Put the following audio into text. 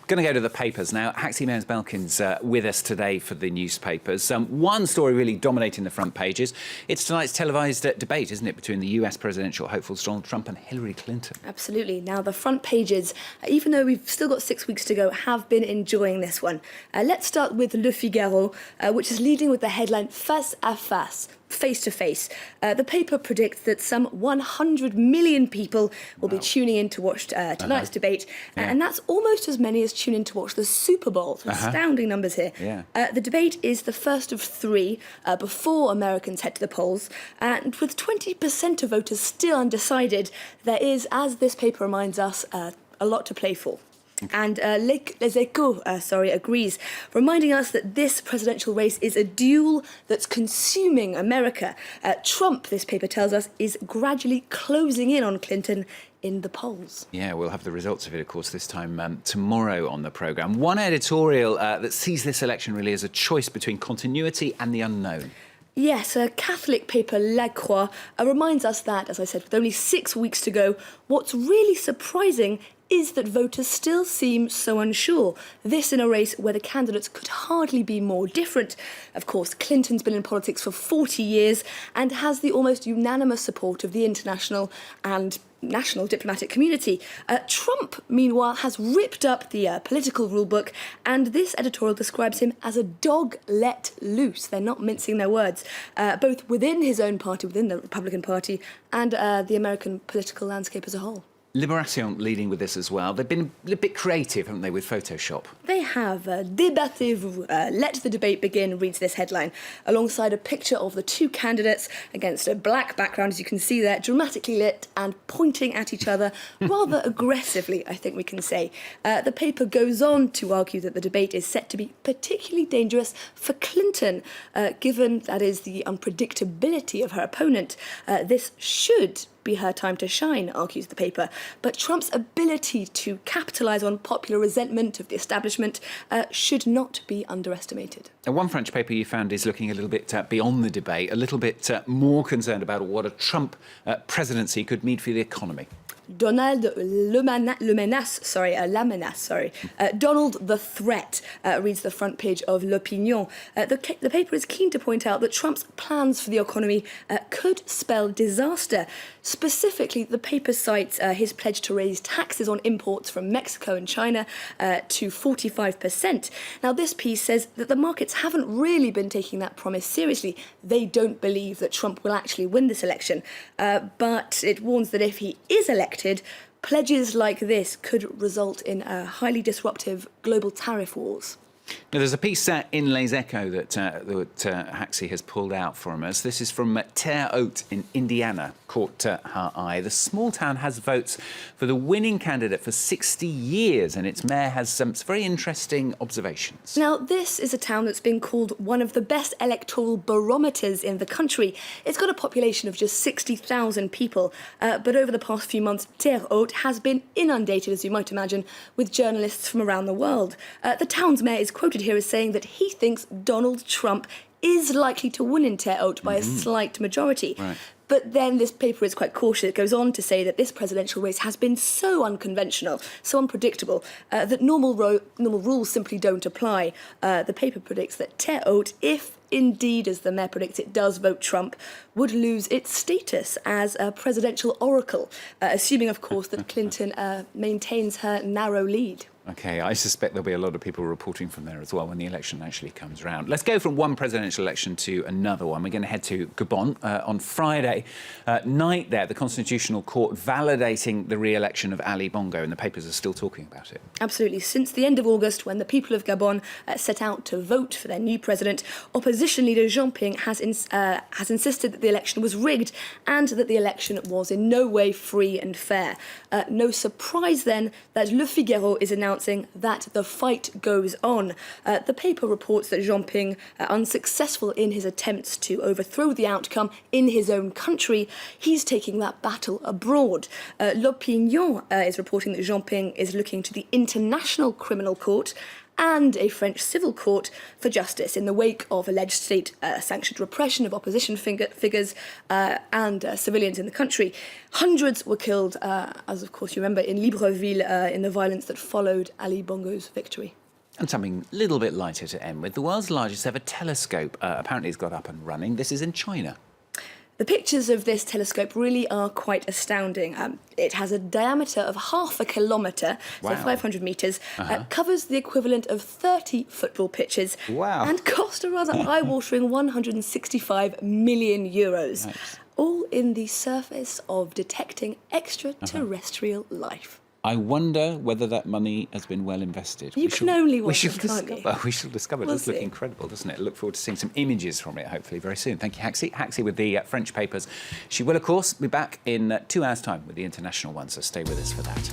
Going to go to the papers now. Haxi Mears-Belkin's with us today for the newspapers. One story really dominating the front pages. It's tonight's televised debate, isn't it, between the US presidential hopefuls Donald Trump and Hillary Clinton. Absolutely. Now, the front pages, even though we've still got 6 weeks to go, have been enjoying this one. Let's start with Le Figaro, which is leading with the headline Face à Face. Face to face. The paper predicts that some 100 million people will be tuning in to watch tonight's debate, and that's almost as many as tune in to watch the Super Bowl. Astounding numbers here. The debate is the first of three before Americans head to the polls, and with 20% of voters still undecided, there is, as this paper reminds us, a lot to play for. And Les Echos agrees, reminding us that this presidential race is a duel that's consuming America. Trump, this paper tells us, is gradually closing in on Clinton in the polls. Yeah, we'll have the results of it, of course, this time tomorrow on the programme. One editorial that sees this election really as a choice between continuity and the unknown. Yes, a Catholic paper, La Croix, reminds us that, as I said, with only 6 weeks to go, what's really surprising is that voters still seem so unsure. This in a race where the candidates could hardly be more different. Of course, Clinton's been in politics for 40 years and has the almost unanimous support of the international and national diplomatic community. Trump, meanwhile, has ripped up the political rulebook, and this editorial describes him as a dog let loose. They're not mincing their words, both within his own party, within the Republican Party, and the American political landscape as a whole. Libération leading with this as well. They've been a little bit creative, haven't they, with Photoshop? They have. Débattez-vous. Let the debate begin, reads this headline, alongside a picture of the two candidates against a black background, as you can see there, dramatically lit and pointing at each other rather aggressively, I think we can say. The paper goes on to argue that the debate is set to be particularly dangerous for Clinton, given, that is, the unpredictability of her opponent. This should be her time to shine, argues the paper. But Trump's ability to capitalise on popular resentment of the establishment should not be underestimated. And one French paper you found is looking a little bit beyond the debate, a little bit more concerned about what a Trump presidency could mean for the economy. Donald Donald the Threat, reads the front page of L'Opinion. The paper is keen to point out that Trump's plans for the economy could spell disaster. Specifically, the paper cites his pledge to raise taxes on imports from Mexico and China to 45%. Now, this piece says that the markets haven't really been taking that promise seriously. They don't believe that Trump will actually win this election. But it warns that if he is elected, pledges like this could result in highly disruptive global tariff wars. Now, there's a piece in Les Echos that Haxi has pulled out from us. This is from Terre Haute in Indiana, caught her eye. The small town has votes for the winning candidate for 60 years, and its mayor has some very interesting observations. Now, this is a town that's been called one of the best electoral barometers in the country. It's got a population of just 60,000 people, but over the past few months, Terre Haute has been inundated, as you might imagine, with journalists from around the world. The town's mayor is quoted here as saying that he thinks Donald Trump is likely to win in Terre Haute by a slight majority. Right. But then this paper is quite cautious. It goes on to say that this presidential race has been so unconventional, so unpredictable, that normal rules simply don't apply. The paper predicts that Terre Haute, if indeed, as the mayor predicts, it does vote Trump, would lose its status as a presidential oracle, assuming, of course, that Clinton maintains her narrow lead. OK, I suspect there'll be a lot of people reporting from there as well when the election actually comes around. Let's go from one presidential election to another one. We're going to head to Gabon on Friday night there. The Constitutional Court validating the re-election of Ali Bongo, and the papers are still talking about it. Absolutely. Since the end of August, when the people of Gabon set out to vote for their new president, opposition leader Jean Ping has insisted that the election was rigged and that the election was in no way free and fair. No surprise then that Le Figaro is announcing that the fight goes on. The paper reports that Jean Ping, unsuccessful in his attempts to overthrow the outcome in his own country, he's taking that battle abroad. L'Opinion is reporting that Jean Ping is looking to the International Criminal Court and a French civil court for justice in the wake of alleged state-sanctioned repression of opposition figures and civilians in the country. Hundreds were killed, as of course you remember, in Libreville in the violence that followed Ali Bongo's victory. And something a little bit lighter to end with. The world's largest ever telescope apparently has got up and running. This is in China. The pictures of this telescope really are quite astounding. It has a diameter of 0.5 kilometre, so Wow. 500 metres, covers the equivalent of 30 football pitches, Wow. and cost a rather eye-watering 165 million euros, Nice. all in the service of detecting extraterrestrial life. I wonder whether that money has been well invested. You can only we wonder, shall can't you? discover. We shall discover. It We'll does look see. incredible, doesn't it? Look forward to seeing some images from it, hopefully, very soon. Thank you, Haxi. Haxi with the French papers. She will, of course, be back in 2 hours' time with the international one, so stay with us for that.